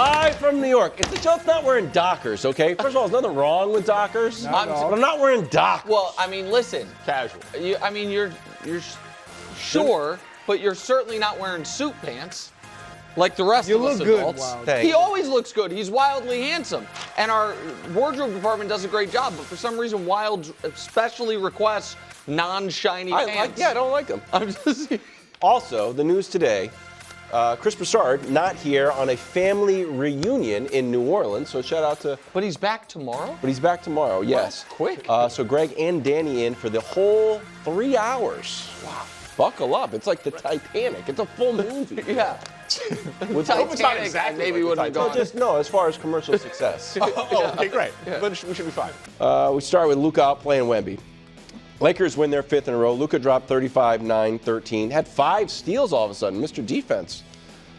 Live from New York. It's a joke not wearing Dockers, okay? First of all, there's nothing wrong with Dockers. But I'm not wearing Dockers. Well, I mean, listen. Casual. You're sure, but you're certainly not wearing suit pants like the rest of us adults. He always looks good. He's wildly handsome. And our wardrobe department does a great job, but for some reason, Wild especially requests non-shiny pants. I don't like them. Also, the news today, Chris Broussard not here on a family reunion in New Orleans, so shout out to... But he's back tomorrow? But he's back tomorrow, yes. Wow, quick. So Greg and Danny in for the whole 3 hours. Wow. Buckle up. It's like the Titanic. It's a full movie. Yeah. With Titanic, exactly maybe wouldn't have gone. No, as far as commercial success. Okay, great. Yeah. But we should be fine. We start with Luka out playing Wemby. Lakers win their 5th in a row. Luka dropped 35, 9, 13. Had 5 steals all of a sudden. Mr. Defense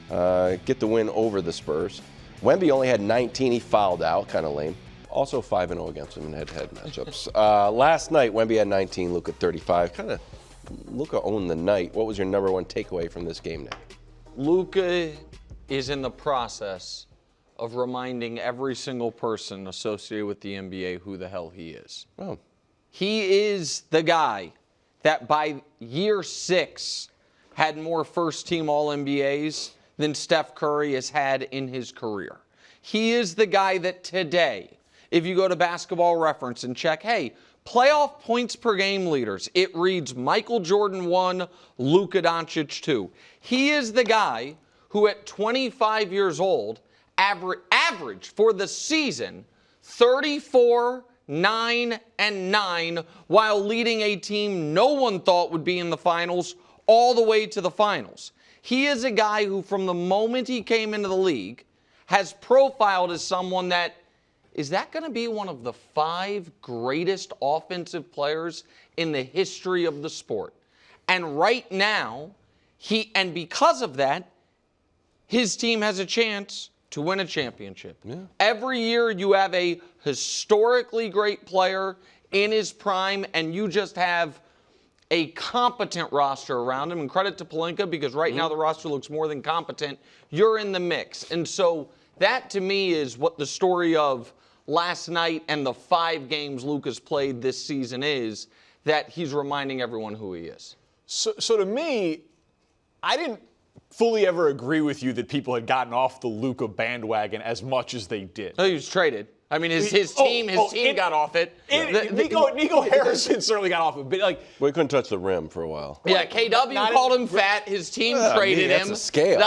get the win over the Spurs. Wemby only had 19. He fouled out. Kind of lame. Also 5-0 against him in head-to-head matchups. Last night, Wemby had 19. Luka 35. Kind of Luka owned the night. What was your number one takeaway from this game, Nick? Luka is in the process of reminding every single person associated with the NBA who the hell he is. Oh. He is the guy that by year 6 had more first-team All-NBAs than Steph Curry has had in his career. He is the guy that today, if you go to Basketball Reference and check, hey, playoff points per game leaders, it reads Michael Jordan 1, Luka Doncic 2. He is the guy who at 25 years old averaged for the season 34, 9, and 9 while leading a team no one thought would be in the finals all the way to the finals. He is a guy who from the moment he came into the league has profiled as someone that is that going to be one of the 5 greatest offensive players in the history of the sport? And right now, because of that, his team has a chance to win a championship. Yeah. Every year you have a historically great player in his prime, and you just have a competent roster around him. And credit to Pelinka, because right now the roster looks more than competent. You're in the mix. And so that, to me, is what the story of last night and the 5 games Luka's played this season is, that he's reminding everyone who he is. So to me, I didn't fully ever agree with you that people had gotten off the Luka bandwagon as much as they did. No, he was traded. I mean, his team got off it. Nico Harrison certainly got off it, but like we couldn't touch the rim for a while. Yeah, KW called him fat. His team traded him. That's a scale.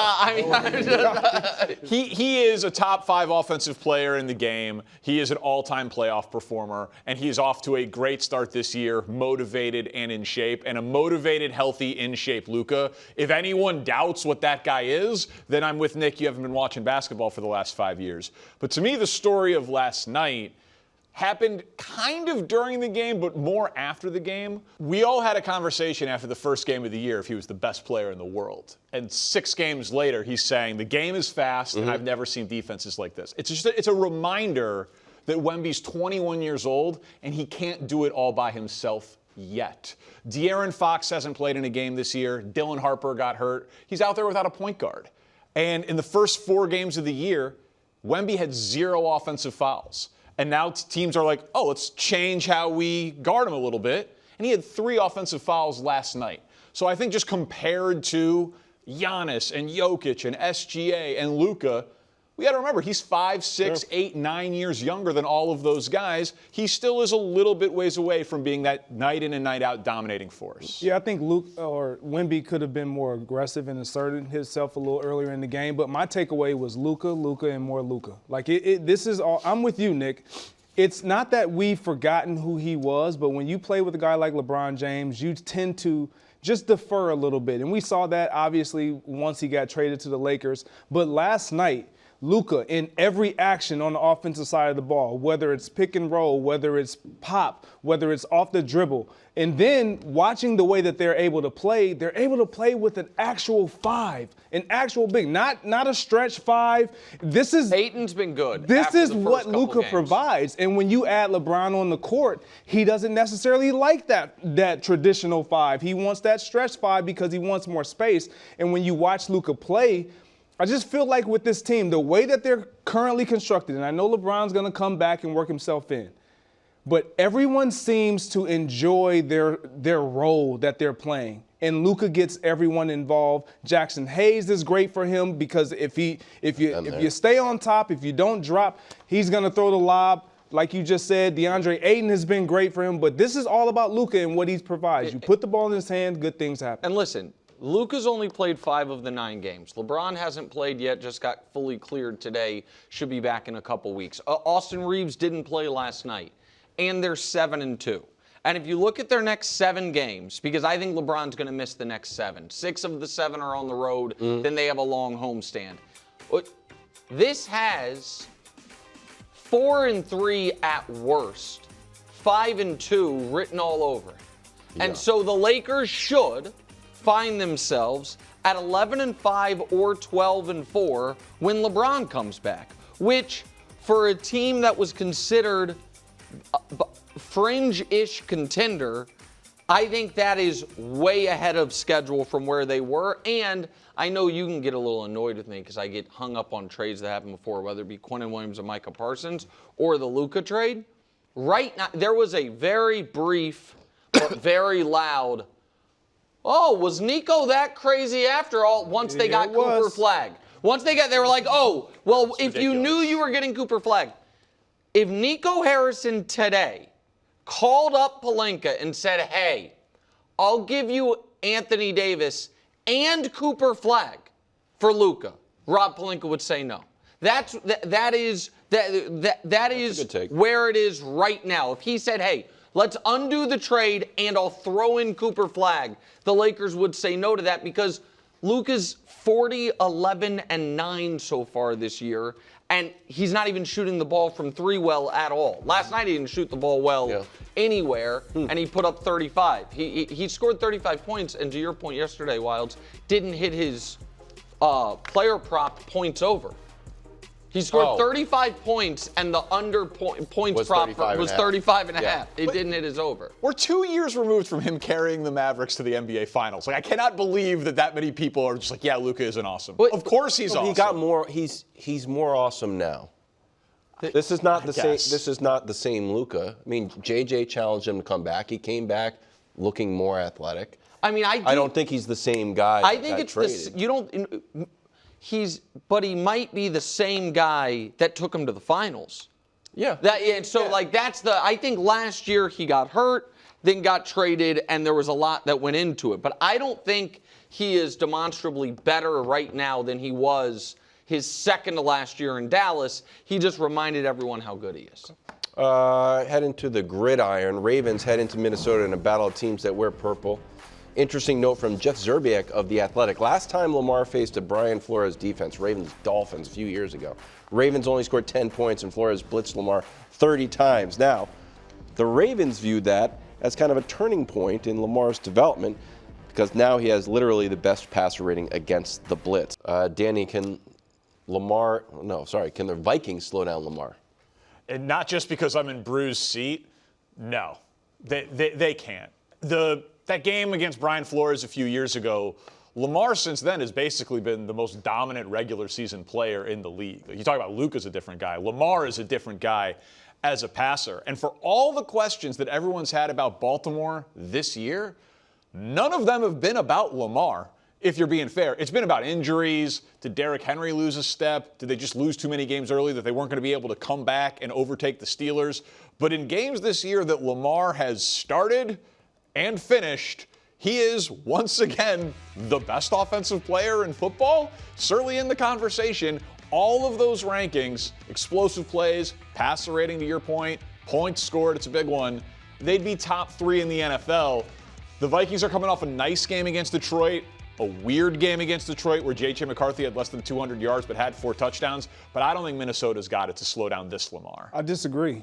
He is a top 5 offensive player in the game. He is an all-time playoff performer, and he is off to a great start this year, motivated and in shape. And a motivated, healthy, in shape Luka. If anyone doubts what that guy is, then I'm with Nick. You haven't been watching basketball for the last 5 years. But to me, the story of last night happened kind of during the game, but more after the game. We all had a conversation after the first game of the year if he was the best player in the world. And 6 games later, he's saying the game is fast, and I've never seen defenses like this. It's a reminder that Wemby's 21 years old, and he can't do it all by himself yet. De'Aaron Fox hasn't played in a game this year. Dylan Harper got hurt. He's out there without a point guard. And in the first 4 games of the year, Wemby had 0 offensive fouls. And now teams are like, oh, let's change how we guard him a little bit. And he had 3 offensive fouls last night. So I think just compared to Giannis and Jokic and SGA and Luka, we got to remember, he's 5, 6, 8, 9 years younger than all of those guys. He still is a little bit ways away from being that night in and night out dominating force. Yeah, I think Wemby could have been more aggressive and asserted himself a little earlier in the game. But my takeaway was Luka, and more Luka. Like, this is all – I'm with you, Nick. It's not that we've forgotten who he was, but when you play with a guy like LeBron James, you tend to just defer a little bit. And we saw that, obviously, once he got traded to the Lakers. But last night – Luka in every action on the offensive side of the ball, whether it's pick and roll, whether it's pop, whether it's off the dribble. And then watching the way that they're able to play with an actual 5, an actual big, not a stretch 5. Ayton's been good. This is what Luka provides. And when you add LeBron on the court, he doesn't necessarily like that traditional 5. He wants that stretch 5 because he wants more space. And when you watch Luka play, I just feel like with this team, the way that they're currently constructed, and I know LeBron's going to come back and work himself in, but everyone seems to enjoy their role that they're playing. And Luka gets everyone involved. Jackson Hayes is great for him because if you stay on top, if you don't drop, he's going to throw the lob. Like you just said, DeAndre Ayton has been great for him. But this is all about Luka and what he provides. You put the ball in his hand, good things happen. And listen, Luka's only played 5 of the 9 games. LeBron hasn't played yet, just got fully cleared today. Should be back in a couple weeks. Austin Reeves didn't play last night. And they're 7-2. And if you look at their next 7 games, because I think LeBron's going to miss the next 7. 6 of the 7 are on the road. Then they have a long homestand. This has 4-3 at worst, 5-2 written all over it. Yeah. And so the Lakers should find themselves at 11-5 or 12-4 when LeBron comes back, which for a team that was considered fringe-ish contender, I think that is way ahead of schedule from where they were. And I know you can get a little annoyed with me because I get hung up on trades that happened before, whether it be Quentin Williams and Micah Parsons or the Luka trade. Right now, there was a very brief but very loud, oh, was Nico that crazy after all once they got Cooper Flag? Once they were like, oh, well, if you knew you were getting Cooper Flag. If Nico Harrison today called up Pelinka and said, hey, I'll give you Anthony Davis and Cooper Flag for Luka, Rob Pelinka would say no. That is where it is right now. If he said, hey, let's undo the trade and I'll throw in Cooper Flag, the Lakers would say no to that because Luka's 40, 11, and 9 so far this year, and he's not even shooting the ball from 3 well at all. Last night he didn't shoot the ball well anywhere, and he put up 35. He scored 35 points, and to your point yesterday, Wilds, didn't hit his player prop points over. He scored 35 points, and the under points prop was 35 and a half. It didn't hit his over. We're 2 years removed from him carrying the Mavericks to the NBA Finals. Like, I cannot believe that many people are just like, yeah, Luka isn't awesome. Of course he's awesome. He got more. He's more awesome now. This is not the same. This is not the same Luka. I mean, JJ challenged him to come back. He came back looking more athletic. I mean, I don't think he's the same guy. I think it's you don't. But he might be the same guy that took him to the finals. Yeah. I think last year he got hurt, then got traded, and there was a lot that went into it. But I don't think he is demonstrably better right now than he was his second to last year in Dallas. He just reminded everyone how good he is. Head into the gridiron. Ravens head into Minnesota in a battle of teams that wear purple. Interesting note from Jeff Zerbiak of The Athletic. Last time Lamar faced a Brian Flores defense, Ravens-Dolphins, a few years ago, Ravens only scored 10 points and Flores blitzed Lamar 30 times. Now, the Ravens viewed that as kind of a turning point in Lamar's development because now he has literally the best passer rating against the blitz. Danny, can the Vikings slow down Lamar? And not just because I'm in Brew's seat. No, they can't. That game against Brian Flores a few years ago, Lamar since then has basically been the most dominant regular season player in the league. You talk about Luka's a different guy. Lamar is a different guy as a passer. And for all the questions that everyone's had about Baltimore this year, none of them have been about Lamar, if you're being fair. It's been about injuries. Did Derrick Henry lose a step? Did they just lose too many games early that they weren't going to be able to come back and overtake the Steelers? But in games this year that Lamar has started and finished, he is once again the best offensive player in football, certainly in the conversation. All of those rankings, explosive plays, passer rating to your point, points scored, it's a big one, they'd be top 3 in the NFL. The Vikings are coming off a nice game against Detroit, a weird game against Detroit where J.J. McCarthy had less than 200 yards but had 4 touchdowns. But I don't think Minnesota's got it to slow down this Lamar. I disagree.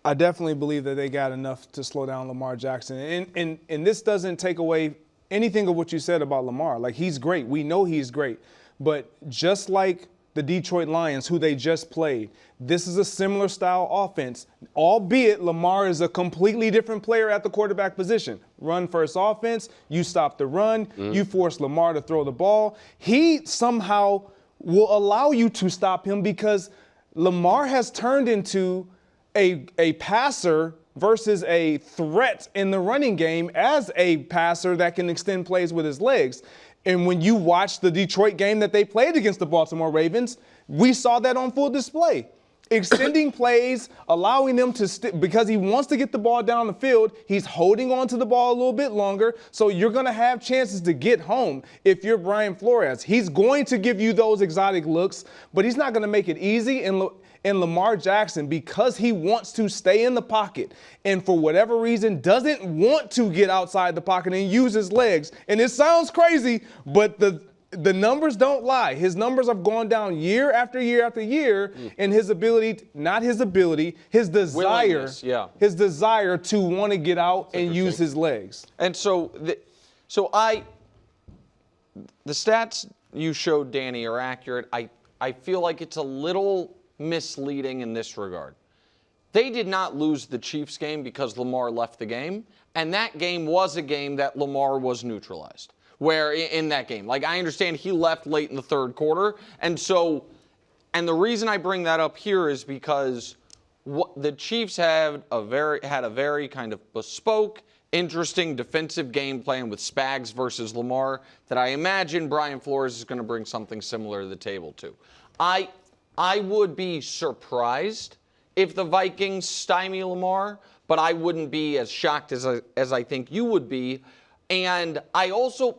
I definitely believe that they got enough to slow down Lamar Jackson. And this doesn't take away anything of what you said about Lamar. Like, he's great. We know he's great. But just like the Detroit Lions, who they just played, this is a similar style offense, albeit Lamar is a completely different player at the quarterback position. Run first offense, you stop the run, you force Lamar to throw the ball. He somehow will allow you to stop him because Lamar has turned into a passer versus a threat in the running game as a passer that can extend plays with his legs. And when you watch the Detroit game that they played against the Baltimore Ravens, we saw that on full display. Extending plays, allowing them to because he wants to get the ball down the field, he's holding on to the ball a little bit longer, so you're going to have chances to get home if you're Brian Flores. He's going to give you those exotic looks, but he's not going to make it easy. And Lamar Jackson, because he wants to stay in the pocket and for whatever reason doesn't want to get outside the pocket and use his legs. And it sounds crazy, but the numbers don't lie. His numbers have gone down year after year after year, and his ability, not his ability, his desire, his desire to want to get out and use his legs. And so the stats you showed, Danny, are accurate. I feel like it's a little misleading in this regard. They did not lose the Chiefs game because Lamar left the game, and that game was a game that Lamar was neutralized. Where in that game, like I understand he left late in the third quarter, and the reason I bring that up here is because the Chiefs had a very kind of bespoke, interesting defensive game plan with Spags versus Lamar that I imagine Brian Flores is going to bring something similar to the table too. I would be surprised if the Vikings stymie Lamar, but I wouldn't be as shocked as I think you would be. And I also,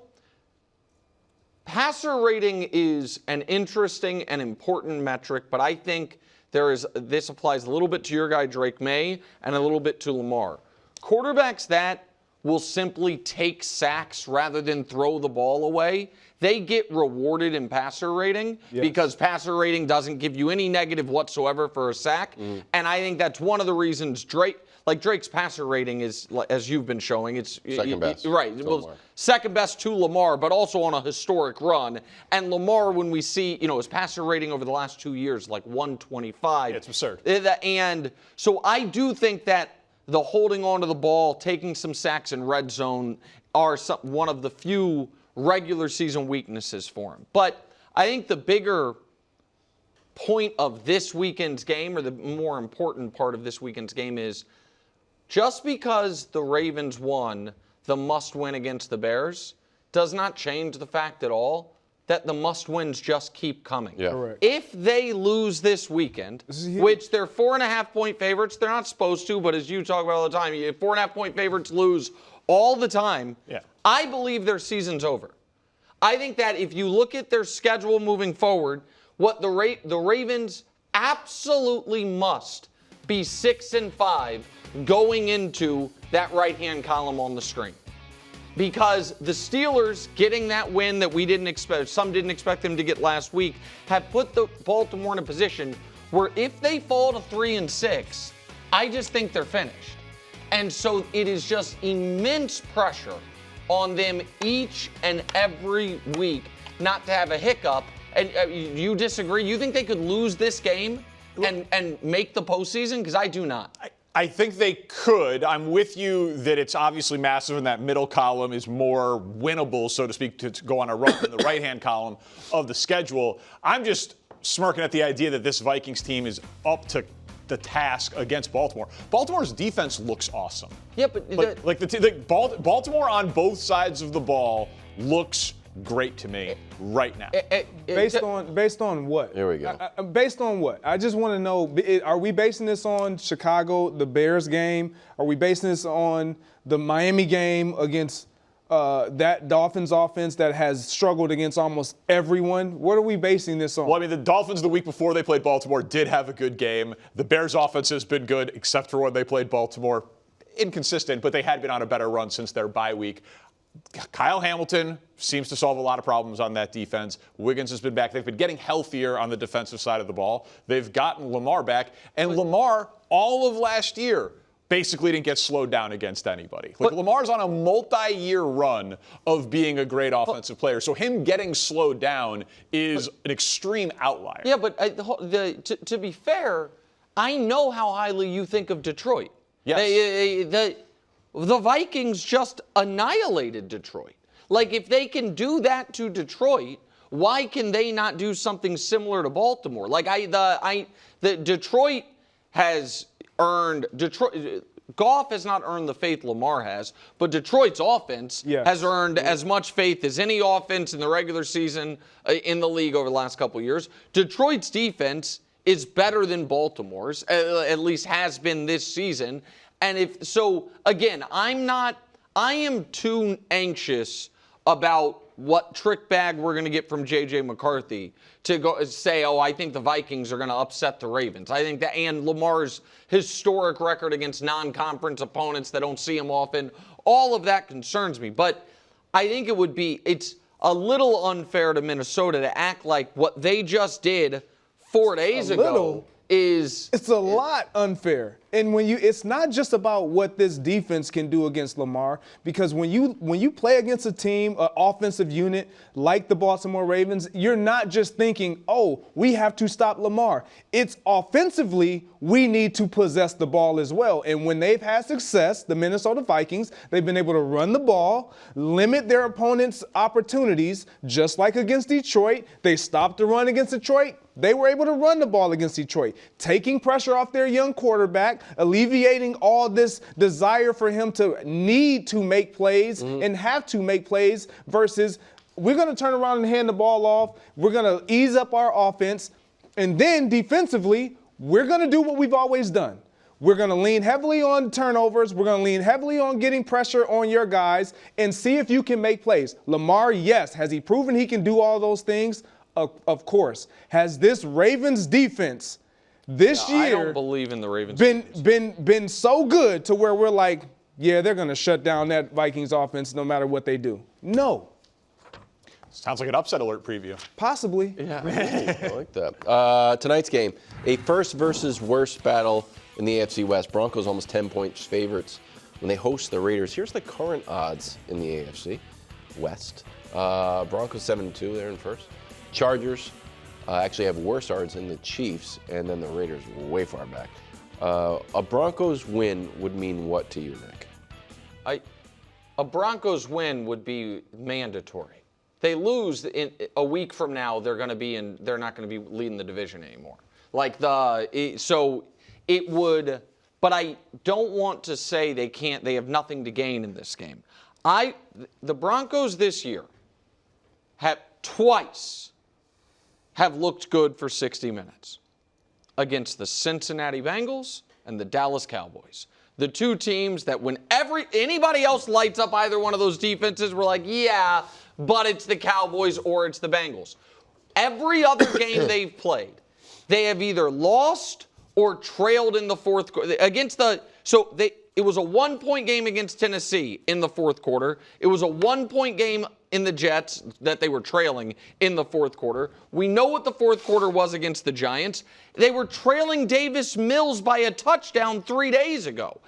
passer rating is an interesting and important metric, but I think this applies a little bit to your guy Drake May and a little bit to Lamar. Quarterbacks that will simply take sacks rather than throw the ball away, they get rewarded in passer rating because passer rating doesn't give you any negative whatsoever for a sack. And I think that's one of the reasons Drake's passer rating is, as you've been showing, it's second best. Right. Well, second best to Lamar, but also on a historic run. And Lamar, when we see, his passer rating over the last 2 years, like 125. It's absurd. And so I do think that the holding on to the ball, taking some sacks in red zone are one of the few regular season weaknesses for him. But I think the bigger point of this weekend's game, or the more important part of this weekend's game, is just because the Ravens won the must-win against the Bears does not change the fact at all that the must-wins just keep coming. Yeah. Correct. If they lose this weekend, which they're 4.5-point favorites, they're not supposed to, but as you talk about all the time, 4.5-point favorites lose all the time. Yeah. I believe their season's over. I think that if you look at their schedule moving forward, what the Ravens absolutely must be 6-5 going into that right-hand column on the screen. Because the Steelers getting that win that we didn't expect, some didn't expect them to get last week, have put the Baltimore in a position where if they fall to 3-6, I just think they're finished. And so it is just immense pressure on them each and every week not to have a hiccup. And you disagree? You think they could lose this game and make the postseason? Because I do not. I think they could. I'm with you that it's obviously massive and that middle column is more winnable, so to speak, to go on a run in the right-hand column of the schedule. I'm just smirking at the idea that this Vikings team is up to the task against Baltimore. Baltimore's defense looks awesome. Yeah, but Baltimore on both sides of the ball looks great to me right now. Based on what? Here we go. Based on what? I just want to know, are we basing this on Chicago, the Bears game? Are we basing this on the Miami game against that Dolphins offense that has struggled against almost everyone? What are we basing this on? Well, I mean, the Dolphins the week before they played Baltimore did have a good game. The Bears offense has been good, except for when they played Baltimore. Inconsistent, but they had been on a better run since their bye week. Kyle Hamilton seems to solve a lot of problems on that defense. Wiggins has been back. They've been getting healthier on the defensive side of the ball. They've gotten Lamar back. And Lamar, all of last year, basically didn't get slowed down against anybody. Lamar's on a multi-year run of being a great offensive player. So him getting slowed down is an extreme outlier. Yeah, but to be fair, I know how highly you think of Detroit. Yes. The Vikings just annihilated Detroit. Like, if they can do that to Detroit, Why can they not do something similar to Baltimore? Like the Detroit has earned Goff has not earned the faith Lamar has, but Detroit's offense has earned as much faith as any offense in the regular season in the league over the last couple of years. Detroit's defense is better than Baltimore's, at least has been this season. And if so, again, I am too anxious about what trick bag we're going to get from J.J. McCarthy to go say, oh, I think the Vikings are going to upset the Ravens. I think that, and Lamar's historic record against non-conference opponents that don't see him often, all of that concerns me. But I think it's a little unfair to Minnesota to act like what they just did 4 days ago it's a lot unfair. And it's not just about what this defense can do against Lamar, because when you play against a team, an offensive unit like the Baltimore Ravens, you're not just thinking, oh, we have to stop Lamar. It's offensively, we need to possess the ball as well. And when they've had success, the Minnesota Vikings, they've been able to run the ball, limit their opponents' opportunities, just like against Detroit. They stopped the run against Detroit. They were able to run the ball against Detroit, taking pressure off their young quarterback, alleviating all this desire for him to need to make plays and have to make plays versus we're going to turn around and hand the ball off. We're going to ease up our offense. And then defensively, we're going to do what we've always done. We're going to lean heavily on turnovers. We're going to lean heavily on getting pressure on your guys and see if you can make plays. Lamar, yes. Has he proven he can do all those things? Of course. Has this Ravens defense this year I don't believe in the Ravens been so good to where we're like, yeah, they're going to shut down that Vikings offense no matter what they do? No. Sounds like an upset alert preview. Possibly. Yeah, I like that. Tonight's game, a first versus worst battle in the AFC West. Broncos almost 10-point favorites when they host the Raiders. Here's the current odds in the AFC West. Broncos 7-2, they're in first. Chargers actually have worse odds than the Chiefs, and then the Raiders way far back. A Broncos win would mean what to you, Nick? A Broncos win would be mandatory. They lose in a week from now, they're not going to be leading the division anymore. So it would, but I don't want to say they have nothing to gain in this game. The Broncos this year have twice looked good for 60 minutes against the Cincinnati Bengals and the Dallas Cowboys. The two teams that when anybody else lights up either one of those defenses, we're like, yeah, but it's the Cowboys or it's the Bengals. Every other game they've played, they have either lost or trailed in the fourth quarter. It was a 1-point game against Tennessee in the fourth quarter. It was a 1-point game in the Jets that they were trailing in the fourth quarter. We know what the fourth quarter was against the Giants. They were trailing Davis Mills by a touchdown 3 days ago.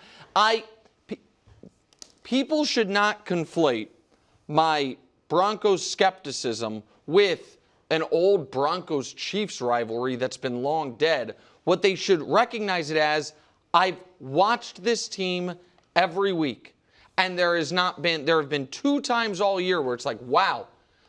People should not conflate my Broncos skepticism with an old Broncos-Chiefs rivalry that's been long dead. What they should recognize it as, I've watched this team every week, and there have been 2 times all year where it's like, wow,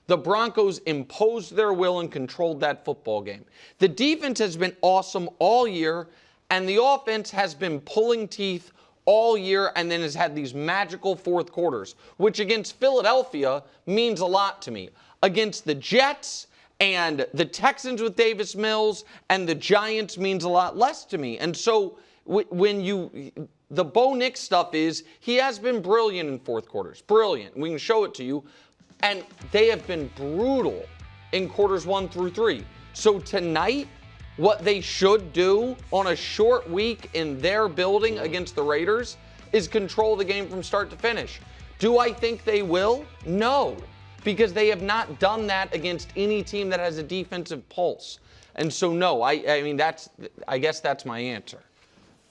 the Broncos imposed their will and controlled that football game. The defense has been awesome all year, and the offense has been pulling teeth all year and then has had these magical fourth quarters, which against Philadelphia means a lot to me. Against the Jets and the Texans with Davis Mills and the Giants means a lot less to me. And so the Bo Nix stuff is he has been brilliant in fourth quarters. Brilliant. We can show it to you. And they have been brutal in quarters 1 through 3. So tonight, what they should do on a short week in their building against the Raiders is control the game from start to finish. Do I think they will? No, because they have not done that against any team that has a defensive pulse. And so, no, I guess that's my answer.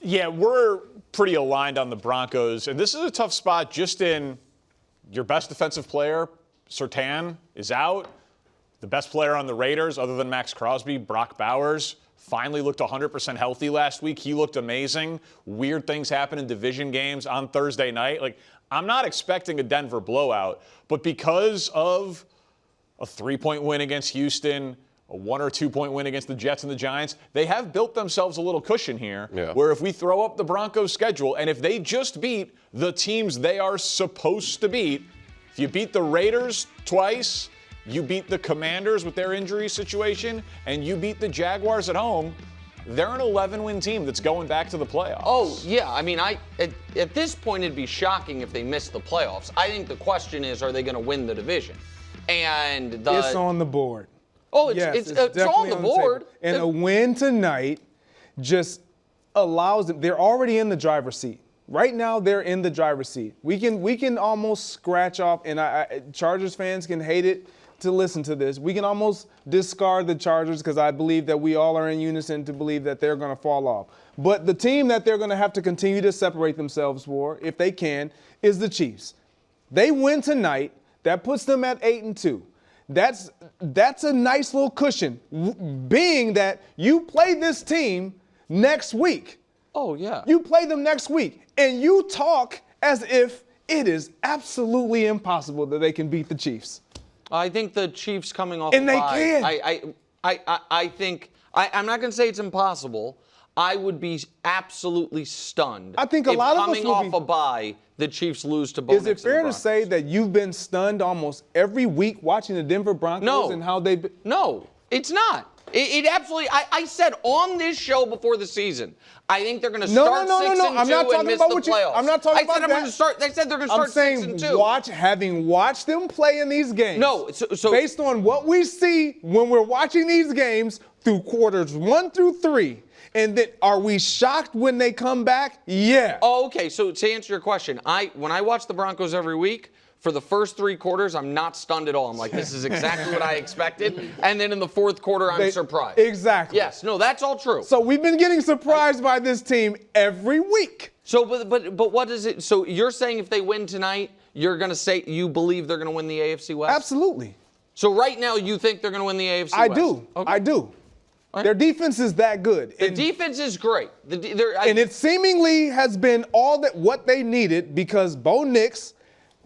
Yeah, we're pretty aligned on the Broncos, and this is a tough spot just in your best defensive player, Surtain, is out. The best player on the Raiders, other than Max Crosby, Brock Bowers, finally looked 100% healthy last week. He looked amazing. Weird things happen in division games on Thursday night. I'm not expecting a Denver blowout, but because of a 3-point win against Houston, a 1 or 2 point win against the Jets and the Giants. They have built themselves a little cushion here where if we throw up the Broncos schedule and if they just beat the teams they are supposed to beat, if you beat the Raiders twice, you beat the Commanders with their injury situation, and you beat the Jaguars at home, they're an 11-win team that's going back to the playoffs. Oh, yeah. I mean, at this point, it'd be shocking if they missed the playoffs. I think the question is, are they going to win the division? And it's on the board. Oh, it's definitely on the board. And a win tonight just allows them. They're already in the driver's seat. Right now, they're in the driver's seat. We can almost scratch off, and Chargers fans can hate it to listen to this. We can almost discard the Chargers because I believe that we all are in unison to believe that they're going to fall off. But the team that they're going to have to continue to separate themselves for, if they can, is the Chiefs. They win tonight. That puts them at 8-2. That's a nice little cushion, being that you play this team next week. Oh, yeah. You play them next week, and you talk as if it is absolutely impossible that they can beat the Chiefs. I think the Chiefs coming off and a they bye, can. I think I'm not going to say it's impossible. I would be absolutely stunned. I think a lot of us coming off a bye, the Chiefs lose to Bo Is it fair to say that you've been stunned almost every week watching the Denver Broncos and how they? No, it's not. It absolutely. I said on this show before the season, I think they're going to start 6-2 I'm not talking and miss about the what playoffs. I'm not talking about that. They said they're going to start 6-2. Having watched them play in these games. No, so based on what we see when we're watching these games through quarters 1 through 3. And then, are we shocked when they come back? Yeah. Oh, okay. So to answer your question, when I watch the Broncos every week, for the first 3 quarters, I'm not stunned at all. I'm like, this is exactly what I expected. And then in the 4th quarter, I'm surprised. Exactly. Yes. No, that's all true. So we've been getting surprised by this team every week. So, but what is it? So you're saying if they win tonight, you're going to say you believe they're going to win the AFC West? Absolutely. So right now, you think they're going to win the AFC West? I do. Okay. I do. Right. Their defense is that good. The defense is great. And it seemingly has been all that what they needed because Bo Nix,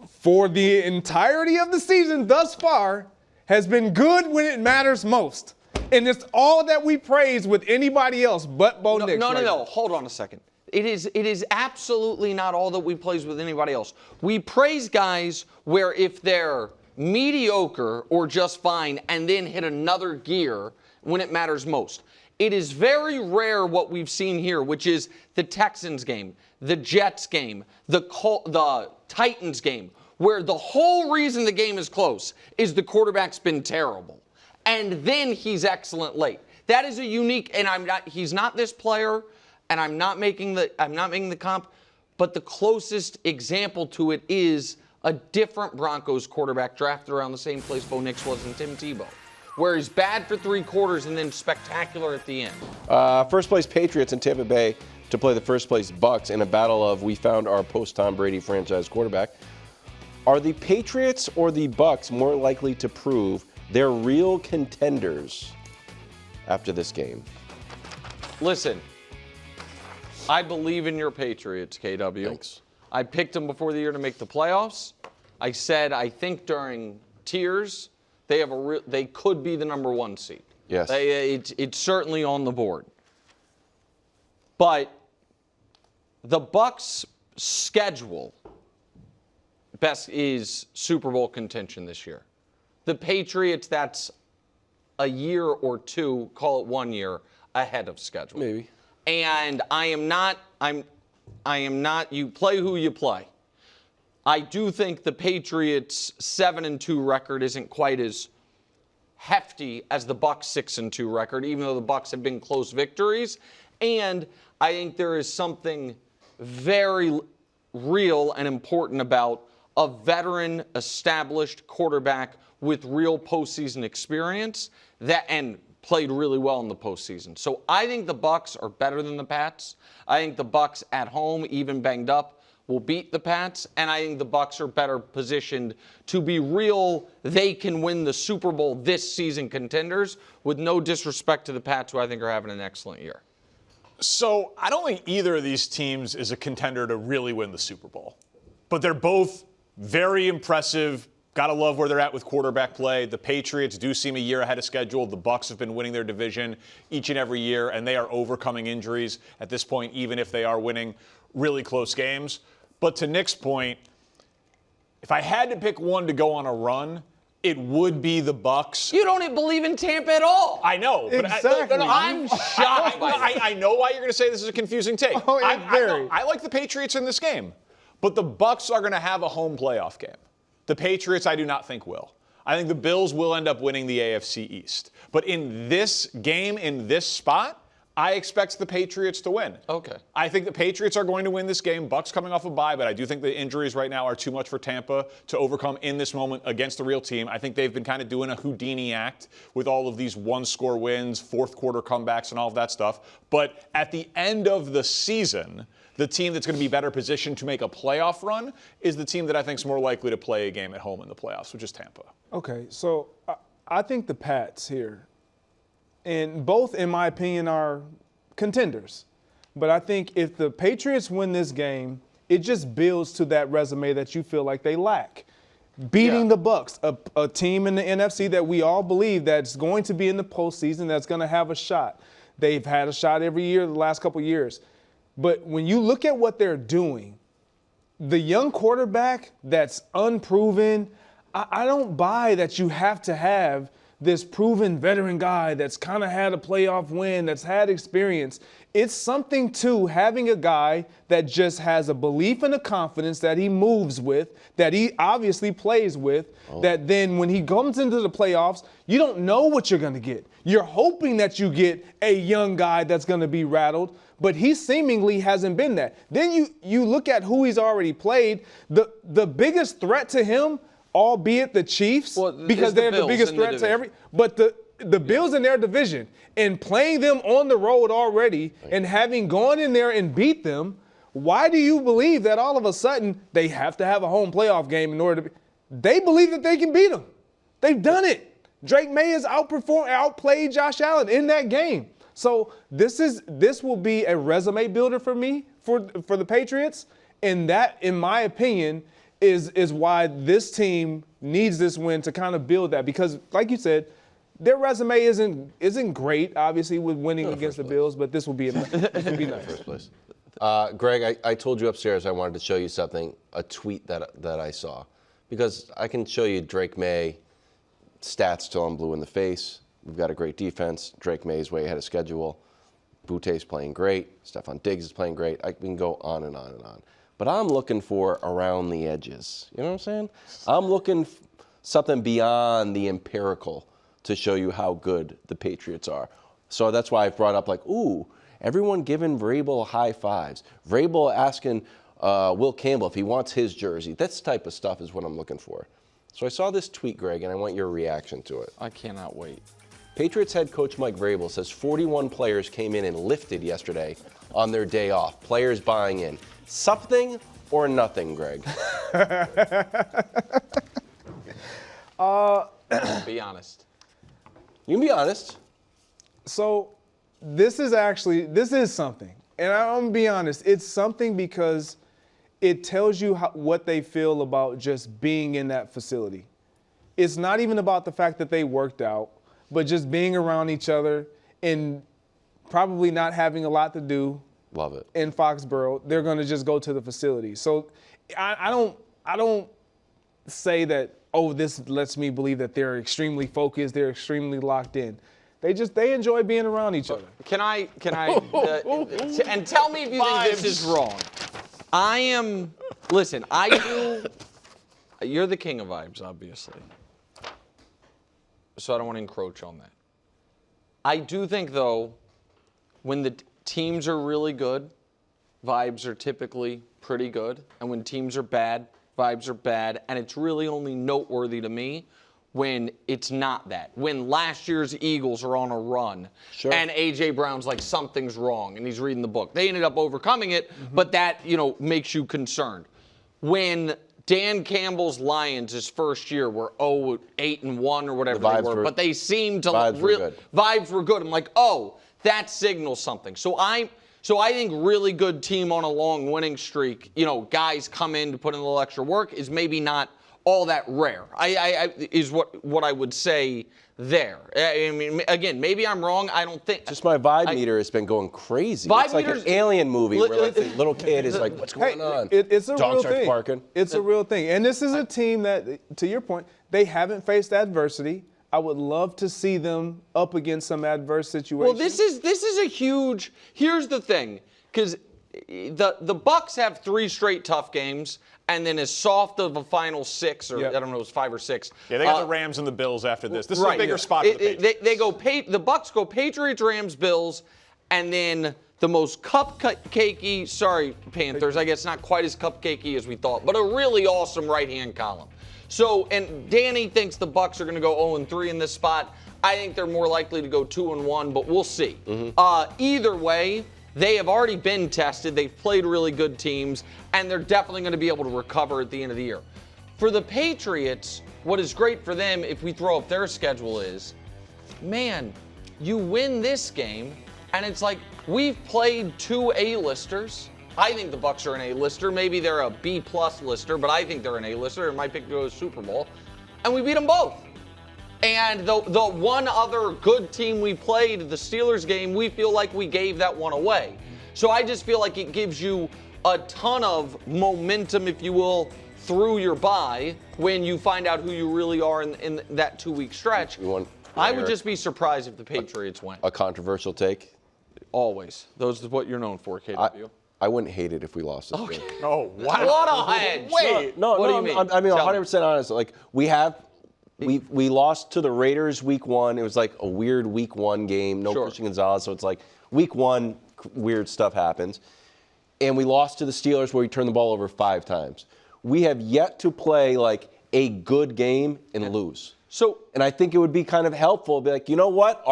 for the entirety of the season thus far, has been good when it matters most. And it's all that we praise with anybody else but Bo Nix. No. Hold on a second. It is absolutely not all that we praise with anybody else. We praise guys where if they're mediocre or just fine and then hit another gear when it matters most. It is very rare what we've seen here, which is the Texans game, the Jets game, the Titans game, where the whole reason the game is close is the quarterback's been terrible. And then he's excellent late. That is a unique, and he's not this player, and I'm not making the comp, but the closest example to it is a different Broncos quarterback drafted around the same place Bo Nix was in Tim Tebow, where he's bad for 3 quarters and then spectacular at the end. First place Patriots in Tampa Bay to play the first place Bucs in a battle of we found our post-Tom Brady franchise quarterback. Are the Patriots or the Bucs more likely to prove they're real contenders after this game? Listen, I believe in your Patriots, KW. Thanks. I picked them before the year to make the playoffs. I said I think during tiers they could be the number 1 seed. Yes. It's certainly on the board. But the Bucs' schedule best is Super Bowl contention this year. The Patriots, that's a year or 2, call it 1 year ahead of schedule. Maybe. And I am not, you play who you play. I do think the Patriots' 7-2 record isn't quite as hefty as the Bucs' 6-2 record, even though the Bucs have been close victories. And I think there is something very real and important about a veteran, established quarterback with real postseason experience and played really well in the postseason. So I think the Bucs are better than the Pats. I think the Bucs at home, even banged up, will beat the Pats, and I think the Bucs are better positioned to be real. They can win the Super Bowl this season contenders, with no disrespect to the Pats, who I think are having an excellent year. So I don't think either of these teams is a contender to really win the Super Bowl. But they're both very impressive Gotta love where they're at with quarterback play. The Patriots do seem a year ahead of schedule. The Bucs have been winning their division each and every year, and they are overcoming injuries at this point, even if they are winning really close games. But to Nick's point, if I had to pick one to go on a run, it would be the Bucs. You don't even believe in Tampa at all. I know. But Exactly. I'm shocked. I know why you're going to say this is a confusing take. Oh, I like the Patriots in this game, but the Bucs are going to have a home playoff game. The Patriots, I do not think will. I think the Bills will end up winning the AFC East. But in this game, in this spot, I expect the Patriots to win. Okay. I think the Patriots are going to win this game. Bucs coming off a bye, but I do think the injuries right now are too much for Tampa to overcome in this moment against the real team. I think they've been kind of doing a Houdini act with all of these one-score wins, fourth-quarter comebacks, and all of that stuff. But at the end of the season, the team that's going to be better positioned to make a playoff run is the team that I think is more likely to play a game at home in the playoffs, which is Tampa. Okay, so I think the Pats here, and both, in my opinion, are contenders. But I think if the Patriots win this game, it just builds to that resume that you feel like they lack. Beating the Bucs, a team in the NFC that we all believe that's going to be in the postseason, that's going to have a shot. They've had a shot every year the last couple of years. But when you look at what they're doing, the young quarterback that's unproven, I don't buy that you have to have this proven veteran guy that's kind of had a playoff win, that's had experience. It's something to having a guy that just has a belief and a confidence that he moves with, that he obviously plays with, that then when he comes into the playoffs, you don't know what you're going to get. You're hoping that you get a young guy that's going to be rattled, but he seemingly hasn't been that. Then you look at who he's already played. The biggest threat to him, albeit the Chiefs, because they're the biggest threat to every. But the Bills in their division, and playing them on the road already, and having gone in there and beat them, why do you believe that all of a sudden they have to have a home playoff game in order to? They believe that they can beat them. They've done it. Drake May has outplayed Josh Allen in that game. So this will be a resume builder for me for the Patriots, and that, in my opinion, is why this team needs this win to kind of build that. Because, like you said, their resume isn't great, obviously, with winning against the Bills, but this will be nice. First place. Greg, I told you upstairs I wanted to show you something, a tweet that I saw. Because I can show you Drake May stats till I'm blue in the face. We've got a great defense. Drake May's way ahead of schedule. Butte's playing great. Stephon Diggs is playing great. We can go on and on and on. But I'm looking for around the edges. You know what I'm saying? I'm looking something beyond the empirical to show you how good the Patriots are. So that's why I've brought up everyone giving Vrabel high fives. Vrabel asking Will Campbell if he wants his jersey. That type of stuff is what I'm looking for. So I saw this tweet, Greg, and I want your reaction to it. I cannot wait. Patriots head coach Mike Vrabel says 41 players came in and lifted yesterday on their day off. Players buying in. Something or nothing, Greg? Be honest. You can be honest. So this is something. And I'm going to be honest. It's something because it tells you what they feel about just being in that facility. It's not even about the fact that they worked out, but just being around each other and probably not having a lot to do. Love it. In Foxborough, they're going to just go to the facility. So I don't say that, this lets me believe that they're extremely focused, they're extremely locked in. They enjoy being around each other. Can I and tell me if you think this is wrong. You're the king of vibes, obviously. So I don't want to encroach on that. I do think, though, when the teams are really good, vibes are typically pretty good. And when teams are bad, vibes are bad. And it's really only noteworthy to me when it's not that. When last year's Eagles are on a run and A.J. Brown's like, something's wrong, and he's reading the book. They ended up overcoming it, but that, makes you concerned. When Dan Campbell's Lions, his first year, were 8-1 or whatever they were, but they seemed to vibes were good. I'm like, that signals something. So I think really good team on a long winning streak, guys come in to put in a little extra work is maybe not all that rare. Is what I would say there. I mean, again, maybe I'm wrong. I don't think. Just my vibe meter has been going crazy. It's like an alien movie where like the little kid is like, "What's going on?" It's a Dog real starts thing. barking. It's a real thing, and this is a team that, to your point, they haven't faced adversity. I would love to see them up against some adverse situation. Well, this is a huge. Here's the thing, because the Bucs have 3 straight tough games, and then as soft of a final 6, or I don't know, it was 5 or 6. Yeah, they got the Rams and the Bills after this. This is a bigger spot for the Patriots. The Bucs go Patriots, Rams, Bills, and then the most cupcakey. Sorry, Panthers. I guess not quite as cupcakey as we thought, but a really awesome right-hand column. So, and Danny thinks the Bucs are going to go 0-3 in this spot. I think they're more likely to go 2-1, but we'll see. Either way, they have already been tested. They've played really good teams, and they're definitely going to be able to recover at the end of the year. For the Patriots, what is great for them, if we throw up their schedule, is, man, you win this game, and it's like we've played 2 A-listers. I think the Bucs are an A-lister. Maybe they're a B-plus lister, but I think they're an A-lister. My pick goes Super Bowl. And we beat them both. And the one other good team we played, the Steelers game, we feel like we gave that one away. So I just feel like it gives you a ton of momentum, if you will, through your bye when you find out who you really are in that 2-week stretch. I would just be surprised if the Patriots win. A controversial take? Always. Those is what you're known for, KW. I wouldn't hate it if we lost this game. Oh, wow. What a hedge. Wait. No, What do you mean? I mean, Tell 100% honest. Like, we lost to the Raiders week 1. It was like a weird week 1 game. No Christian Gonzalez. So it's like week 1, weird stuff happens. And we lost to the Steelers where we turned the ball over 5 times. We have yet to play like a good game and lose. And I think it would be kind of helpful to be like, you know what?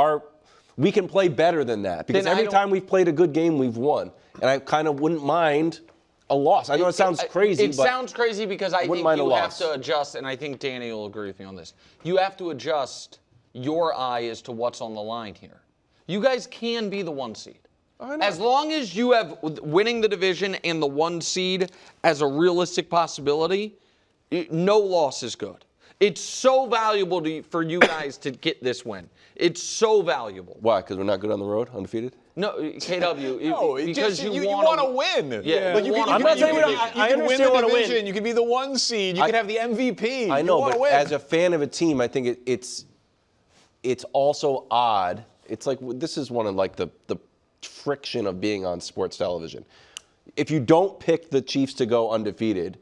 We can play better than that. Because every time we've played a good game, we've won. And I kind of wouldn't mind a loss. I know it sounds crazy, It sounds crazy because I think you have to adjust, and I think Danny will agree with me on this. You have to adjust your eye as to what's on the line here. You guys can be the 1 seed. As long as you have winning the division and the 1 seed as a realistic possibility, no loss is good. It's so valuable for you guys to get this win. It's so valuable. Why? Because we're not good on the road, undefeated? No, KW. No, because you want to win. Yeah. Like you I'm not saying you can win the division. You can be the 1 seed. You can have the MVP. I know, but win. as a fan of a team, I think it's also odd. It's like this is one of like the friction of being on sports television. If you don't pick the Chiefs to go undefeated,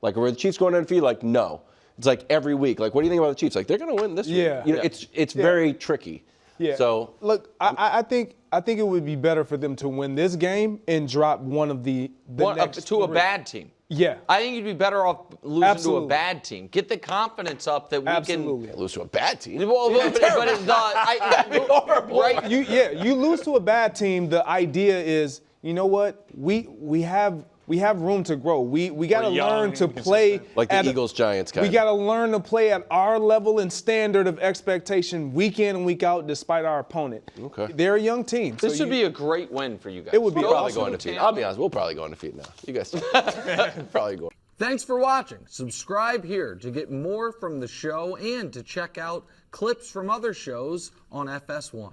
like were the Chiefs going undefeated? Like no. It's like every week. Like what do you think about the Chiefs? Like they're going to win this week. You know, it's very tricky. Yeah. So look, I think it would be better for them to win this game and drop one of the next to a bad team. Yeah. I think you'd be better off losing to a bad team. Get the confidence up that we can lose to a bad team. Well, horrible. Right? You lose to a bad team. The idea is, you know what? We have room to grow. We got to learn to play like the Eagles-Giants kind. We got to learn to play at our level and standard of expectation week in and week out, despite our opponent. Okay. They're a young team. This would be a great win for you guys. It would be probably going undefeated. I'll be honest, we'll probably go undefeated now. You guys probably go. Thanks for watching. Subscribe here to get more from the show and to check out clips from other shows on FS1.